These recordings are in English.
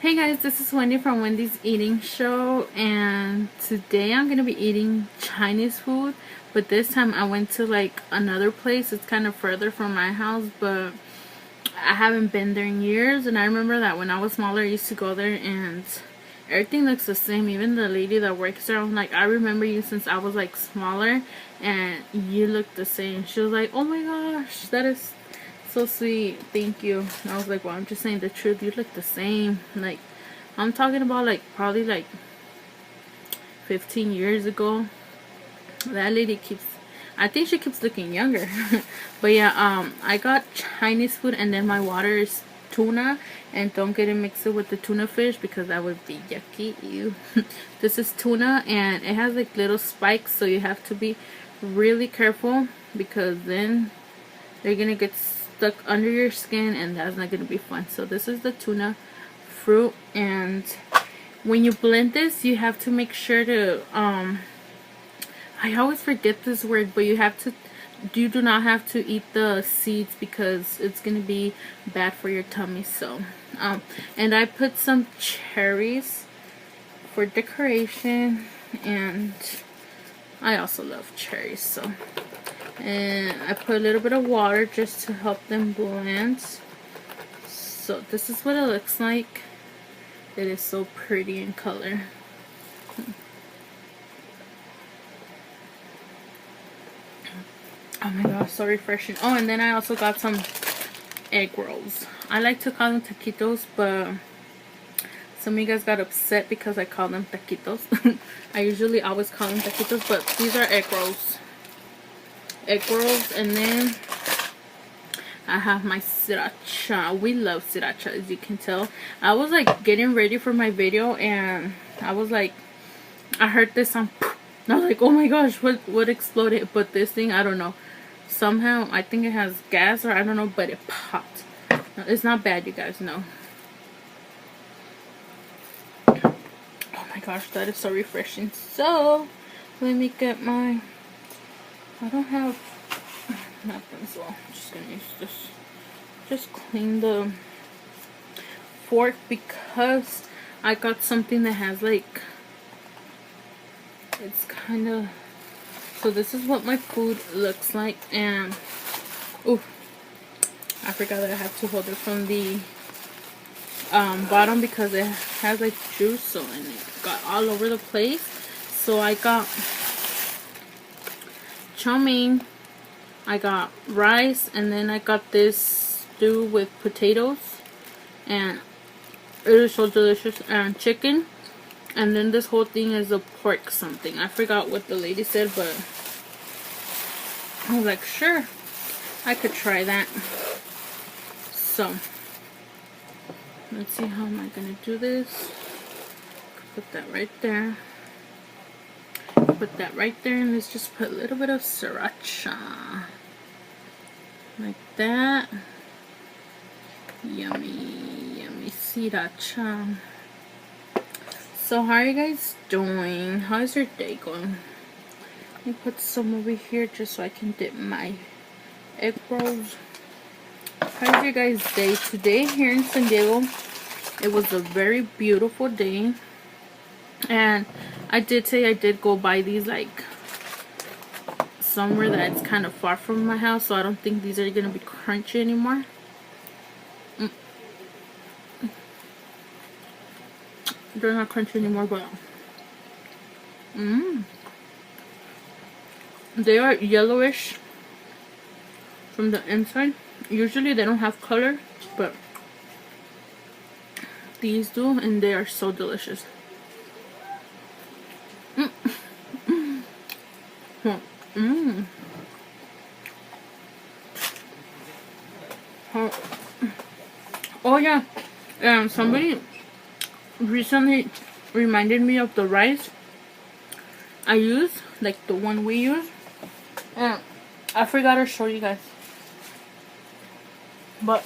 Hey guys, this is Wendy from Wendy's Eating Show, and today I'm gonna be eating Chinese food, but this time I went to like another place. It's kind of further from my house, but I haven't been there in years, and I remember that when I was smaller I used to go there and everything looks the same. Even the lady that works there, I'm like, I remember you since I was like smaller and you look the same. She was like, oh my gosh, that is so sweet, thank you. And I was like, well, I'm just saying the truth, you look the same. Like, I'm talking about like probably like 15 years ago. That lady keeps, I think she keeps looking younger. But yeah, I got Chinese food, and then my water is tuna, and don't get it mixed with the tuna fish because that would be yucky. Ew. This is tuna, and it has like little spikes, so you have to be really careful because then they're gonna get stuck under your skin, and that's not gonna be fun. So this is the tuna fruit, and when you blend this, you have to make sure to I always forget this word, but you do not have to eat the seeds because it's gonna be bad for your tummy. So and I put some cherries for decoration, and I also love cherries, so, and I put a little bit of water just to help them blend. So this is what it looks like. It is so pretty in color. Oh my gosh, so refreshing. Oh, and then I also got some egg rolls. I like to call them taquitos, but some of you guys got upset because I call them taquitos. I usually always call them taquitos, but these are egg rolls. Egg rolls, and then I have my sriracha. We love sriracha, as you can tell. I was like getting ready for my video, and I was like, I heard this sound, and I was like, oh my gosh, what exploded? But this thing, I don't know. Somehow, I think it has gas, or I don't know, but it popped. It's not bad, you guys know. Oh my gosh, that is so refreshing. So, let me get my, I don't have napkins, so I'm just gonna use this. Just clean the fork because I got something that has like, it's kind of, so this is what my food looks like. And ooh, I forgot that I have to hold it from the bottom because it has like juice, so, and it got all over the place. So I got chow mein, I got rice, and then I got this stew with potatoes, and it is so delicious, and chicken. And then this whole thing is a pork something. I forgot what the lady said, but I was like, sure, I could try that. So, let's see, how am I going to do this? Put that right there. Put that right there, and let's just put a little bit of sriracha. Like that. Yummy, yummy sriracha. So how are you guys doing? How's your day going? Let me put some over here just so I can dip my egg rolls. How's your guys' day? Today here in San Diego, it was a very beautiful day. And I did say I did go buy these like somewhere that's kind of far from my house, so I don't think these are going to be crunchy anymore. They're not crunchy anymore, but they are yellowish from the inside. Usually they don't have color, but these do, and they are so delicious. Oh yeah, somebody recently reminded me of the rice I use, like the one we use, and I forgot to show you guys, but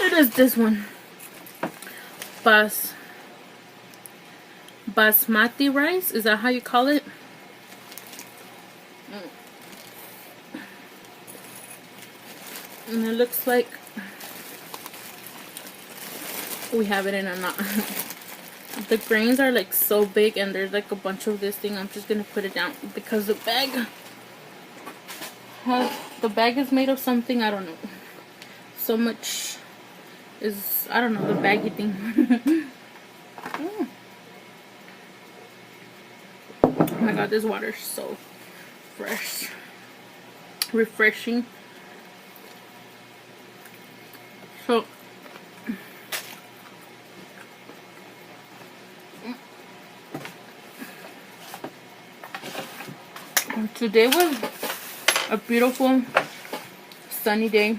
it is this one, basmati rice. Is that how you call it? And it looks like we have it in a knot. The grains are like so big and there's like a bunch of this thing. I'm just gonna put it down because the bag is made of something, I don't know. So much is, I don't know, the baggy thing. Oh my god, this water is so fresh, refreshing. So today was a beautiful sunny day,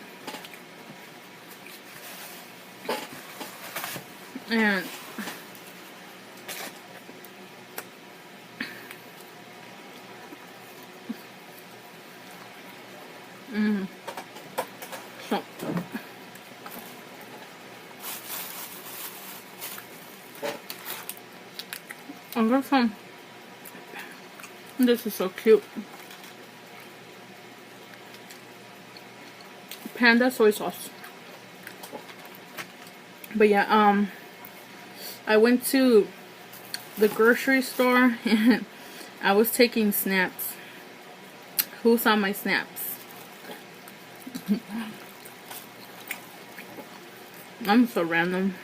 and so I got some. This is so cute. Panda soy sauce. But yeah, I went to the grocery store and I was taking snaps. Who saw my snaps? I'm so random.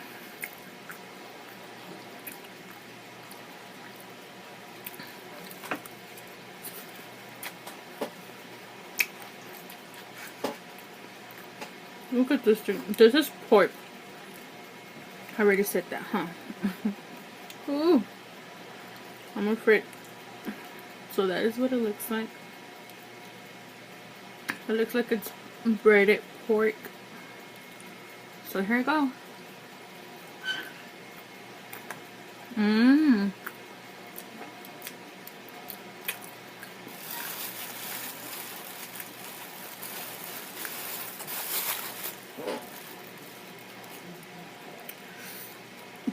Look at this thing. This is pork. I already said that, huh? Ooh. I'm afraid. So that is what it looks like. It looks like it's breaded pork. So here I go. Mmm.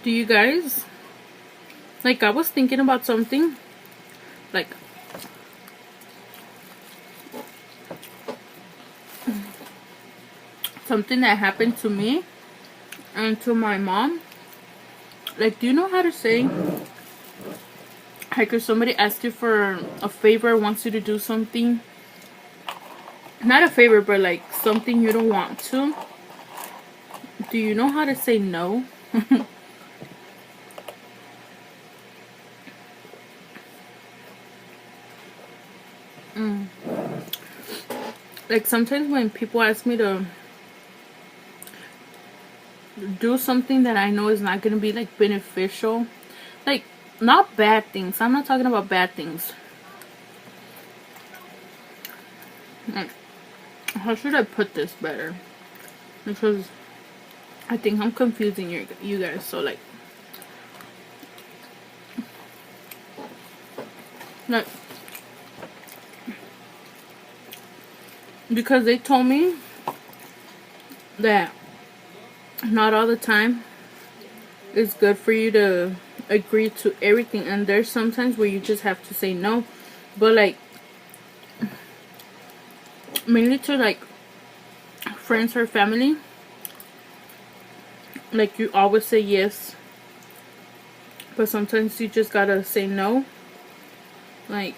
Do you guys, like, I was thinking about something, like, something that happened to me and to my mom. Like, do you know how to say, like, if somebody asks you for a favor, wants you to do something, not a favor, but like something you don't want to, do you know how to say no? Like, sometimes when people ask me to do something that I know is not going to be, like, beneficial, like, not bad things. I'm not talking about bad things. Like, how should I put this better? Because I think I'm confusing you guys. So, like, because they told me that not all the time it's good for you to agree to everything, and there's sometimes where you just have to say no. But like, mainly to like friends or family, like, you always say yes, but sometimes you just gotta say no. Like,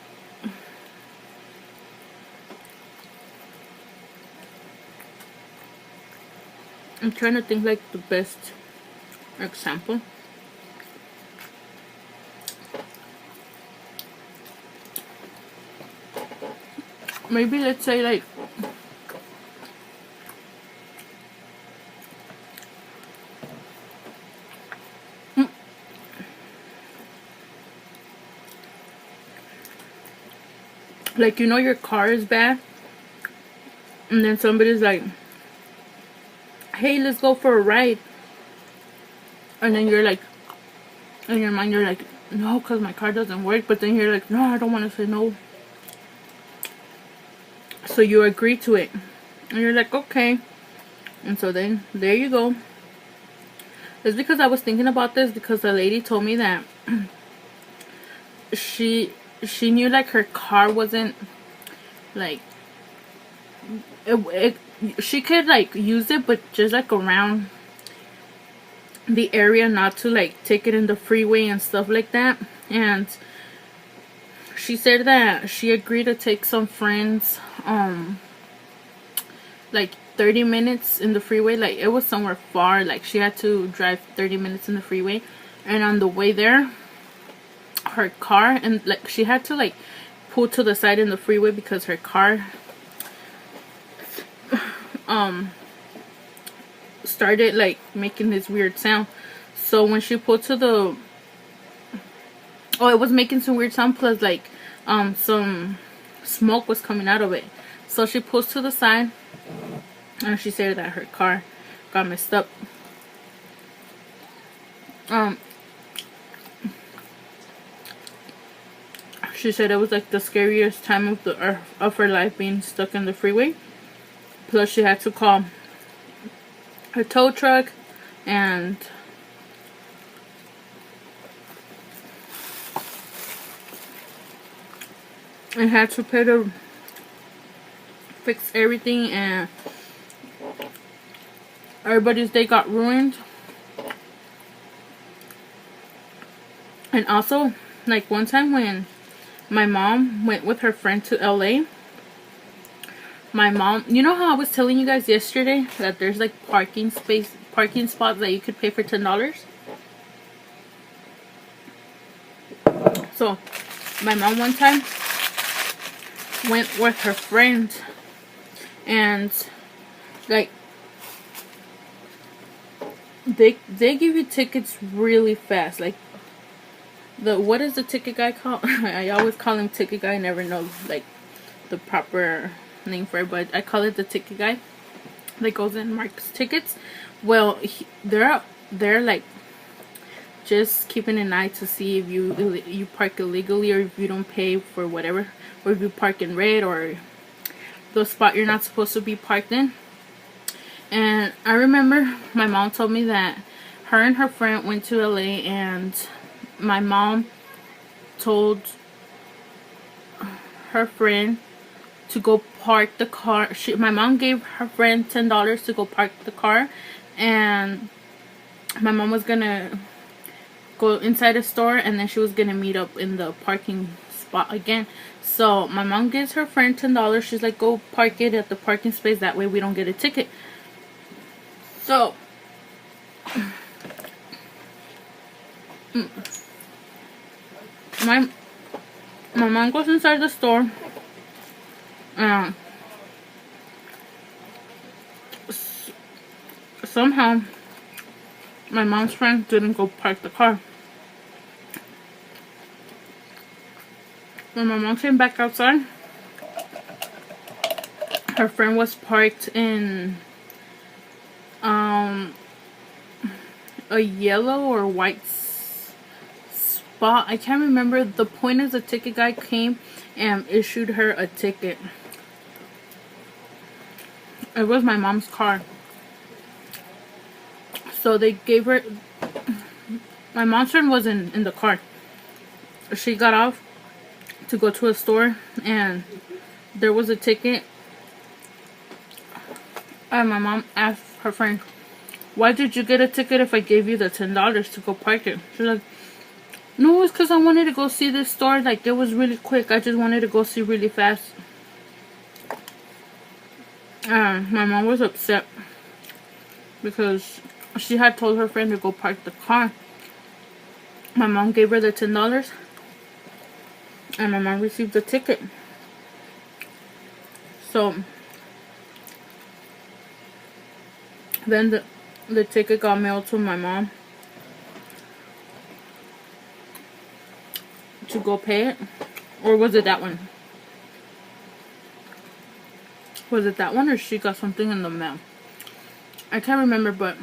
I'm trying to think like the best example. Maybe let's say like, like, you know your car is bad, and then somebody's like, hey, let's go for a ride. And then you're like, in your mind, you're like, no, because my car doesn't work. But then you're like, no, I don't want to say no. So you agree to it. And you're like, okay. And so then, there you go. It's because I was thinking about this, because the lady told me that she knew like her car wasn't like, she could like use it, but just like around the area not to like take it in the freeway and stuff like that. And she said that she agreed to take some friends like 30 minutes in the freeway. Like it was somewhere far, like she had to drive 30 minutes in the freeway, and on the way there her car, and like she had to like pull to the side in the freeway because her car started like making this weird sound. So when she pulled to the it was making some weird sound, plus like some smoke was coming out of it. So she pulls to the side, and she said that her car got messed up. She said it was like the scariest time of her life being stuck in the freeway. Plus she had to call her tow truck and had to pay to fix everything, and everybody's day got ruined. And also, like one time when my mom went with her friend to LA, my mom, you know how I was telling you guys yesterday that there's like parking spots that you could pay for $10? So my mom one time went with her friend, and like they give you tickets really fast. Like what is the ticket guy called? I always call him ticket guy. I never know like the proper name for it, but I call it the ticket guy that goes and marks tickets. Well, they're like just keeping an eye to see if you park illegally, or if you don't pay for whatever, or if you park in red, or the spot you're not supposed to be parked in. And I remember my mom told me that her and her friend went to LA, and my mom told her friend to go park the car. My mom gave her friend $10 to go park the car, and my mom was gonna go inside a store, and then she was gonna meet up in the parking spot again. So my mom gives her friend $10. She's like, go park it at the parking space, that way we don't get a ticket. So my mom goes inside the store, somehow my mom's friend didn't go park the car. When my mom came back outside, her friend was parked in a yellow or white spot. I can't remember. The point is the ticket guy came and issued her a ticket. It was my mom's car. So they gave her, my mom's friend was in the car. She got off to go to a store, and there was a ticket, and my mom asked her friend, why did you get a ticket if I gave you the $10 to go park it? She's like, no, it's because I wanted to go see this store. Like, it was really quick. I just wanted to go see really fast. My mom was upset because she had told her friend to go park the car. My mom gave her the $10, and my mom received the ticket. So then the ticket got mailed to my mom to go pay it. Or was it that one? Was it that one, or she got something in the mail? I can't remember, but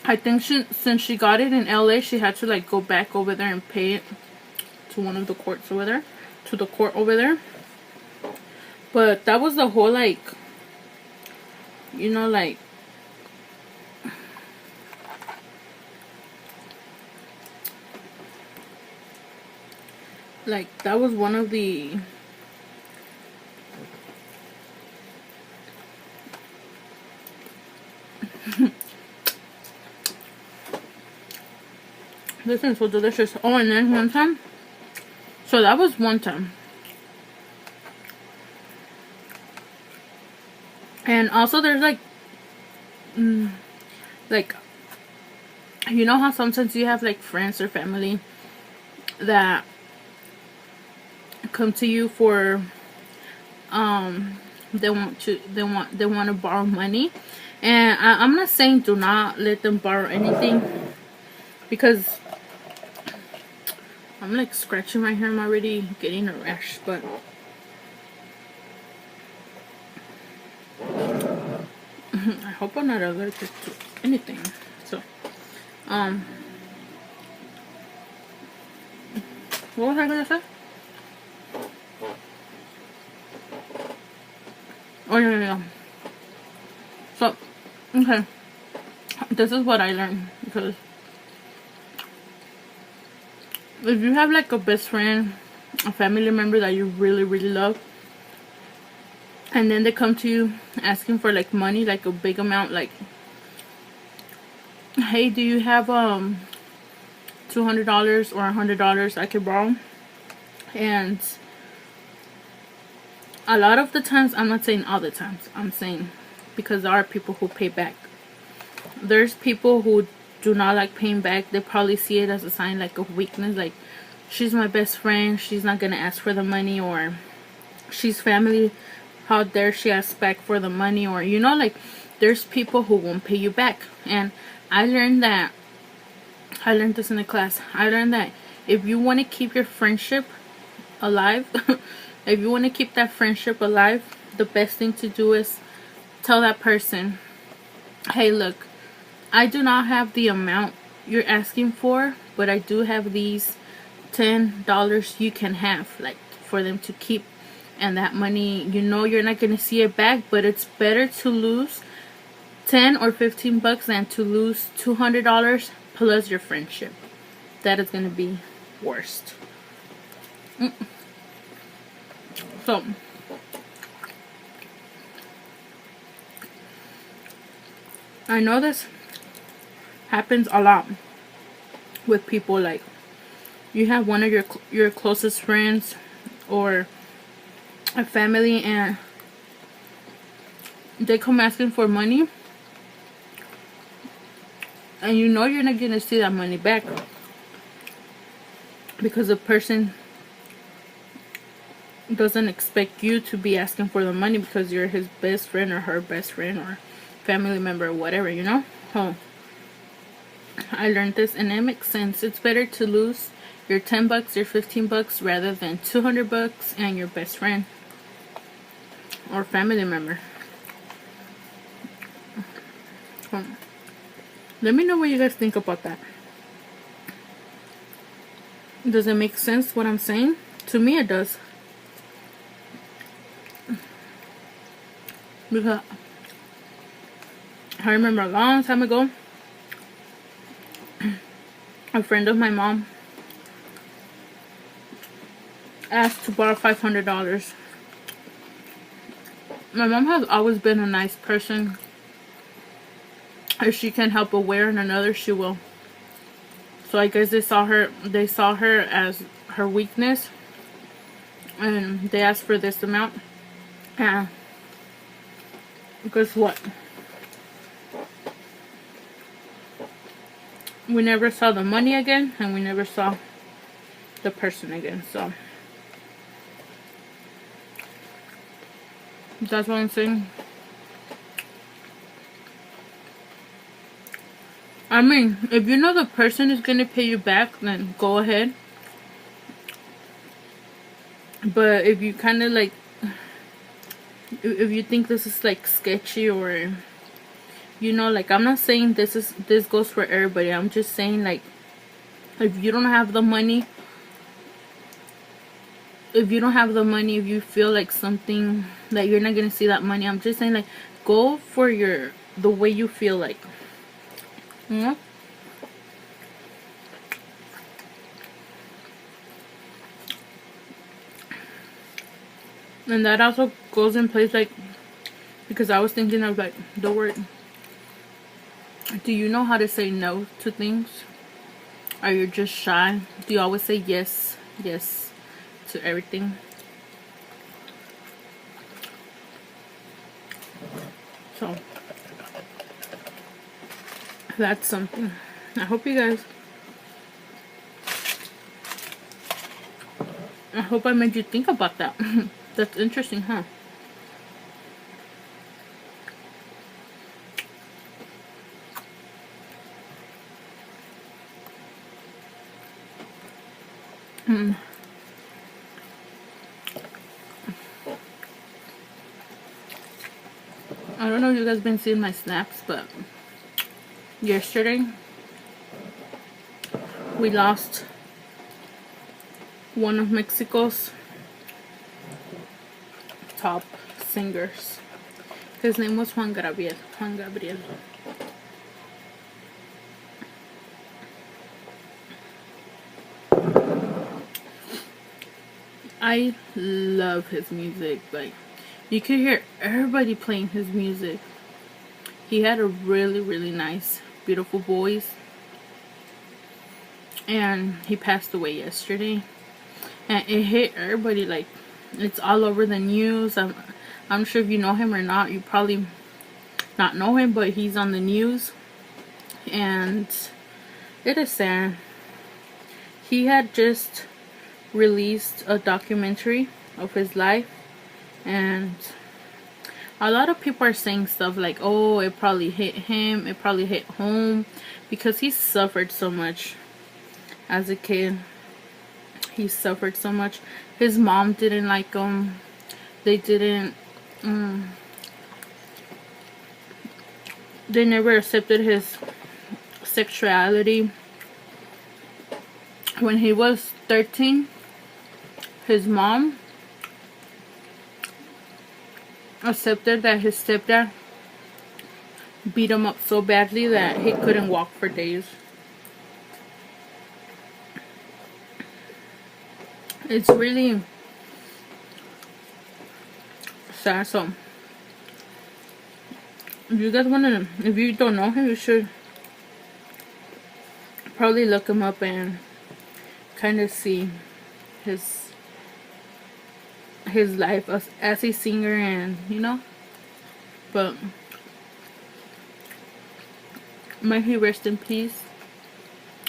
I think since she got it in LA, she had to like go back over there and pay it to one of the courts over there, to the court over there. But that was the whole, like, you know, like, that was one of the This thing's so delicious. Oh, and then one time, so that was one time. And also there's like, like, you know how sometimes you have like friends or family that come to you for, they want to borrow money. And I'm not saying do not let them borrow anything, because I'm like scratching my hair. I'm already getting a rash, but I hope I'm not allergic to anything. So, what was I gonna say? Oh yeah. So, okay, this is what I learned, because if you have like a best friend, a family member that you really love, and then they come to you asking for like money, like a big amount, like, hey, do you have $200 or $100 I could borrow? And a lot of the times, I'm not saying all the times, I'm saying because there are people who pay back. There's people who do not like paying back. They probably see it as a sign like of weakness, like, she's my best friend, she's not gonna ask for the money, or she's family, how dare she ask back for the money, or you know, like, there's people who won't pay you back. And I learned this in the class. I learned that if you want to keep your friendship alive, if you want to keep that friendship alive, the best thing to do is tell that person, hey, look, I do not have the amount you're asking for, but I do have these $10 you can have, like, for them to keep. And that money, you know, you're not gonna see it back, but it's better to lose 10 or 15 bucks than to lose $200 plus your friendship. That is gonna be worst. So I know this happens a lot with people, like, you have one of your closest friends or a family, and they come asking for money, and you know you're not gonna see that money back, because the person doesn't expect you to be asking for the money because you're his best friend or her best friend or family member or whatever, you know. So I learned this, and it makes sense. It's better to lose your 10 bucks, your 15 bucks, rather than 200 bucks and your best friend or family member. Let me know what you guys think about that. Does it make sense what I'm saying? To me it does. Because I remember a long time ago, a friend of my mom asked to borrow $500. My mom has always been a nice person. If she can help a way or another, she will. So I guess they saw her as her weakness, and they asked for this amount. And guess what? We never saw the money again, and we never saw the person again. So that's what I'm saying. I mean, if you know the person is gonna pay you back, then go ahead. But if you kind of like, if you think this is like sketchy, or you know, like, I'm not saying this goes for everybody. I'm just saying, like, if you don't have the money, if you feel like something that you're not gonna see that money, I'm just saying, like, go for the way you feel like. You know? And that also goes in place, like, because I was thinking of like the word Do you know how to say no to things? Or you're just shy? Do you always say yes, yes to everything? So that's something. I hope you guys, I hope I made you think about that. That's interesting, huh? I don't know if you guys been seeing my snaps, but yesterday we lost one of Mexico's top singers. His name was Juan Gabriel. I love his music. Like, you could hear everybody playing his music. He had a really, really nice, beautiful voice. And he passed away yesterday. And it hit everybody. Like, it's all over the news. I'm sure if you know him or not, you probably not know him, but he's on the news. And it is sad. He had just released a documentary of his life, and a lot of people are saying stuff like, oh, it probably hit him, it probably hit home, because he suffered so much as a kid. He suffered so much. His mom didn't like him. They didn't they never accepted his sexuality. When he was 13, his mom accepted that his stepdad beat him up so badly that he couldn't walk for days. It's really sad. So if you guys want to, if you don't know him, you should probably look him up and kind of see his life as a singer, and you know, but may he rest in peace,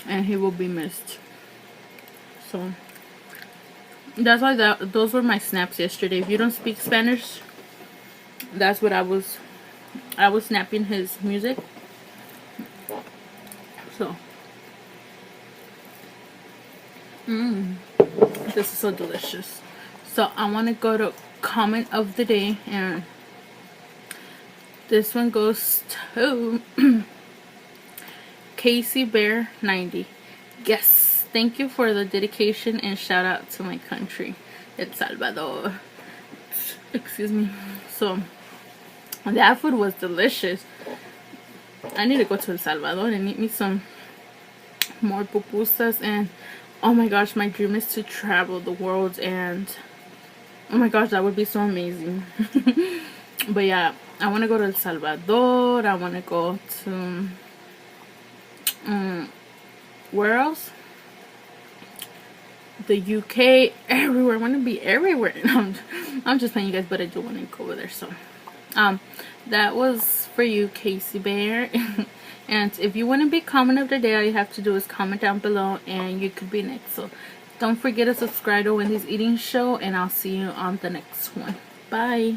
and he will be missed. So that's why those were my snaps yesterday. If you don't speak Spanish, that's what I was snapping his music. So this is so delicious. So I want to go to comment of the day, and this one goes to Casey Bear 90. Yes, thank you for the dedication and shout out to my country, El Salvador. Excuse me. So that food was delicious. I need to go to El Salvador and eat me some more pupusas. And oh my gosh, my dream is to travel the world, and oh my gosh, that would be so amazing. But yeah, I want to go to El Salvador. I want to go to where else? The UK, everywhere. I want to be everywhere. I'm just playing, you guys, but I do want to go over there. So that was for you, Casey Bear. And if you want to be comment of the day, all you have to do is comment down below and you could be next. So don't forget to subscribe to Wendy's Eating Show, and I'll see you on the next one. Bye.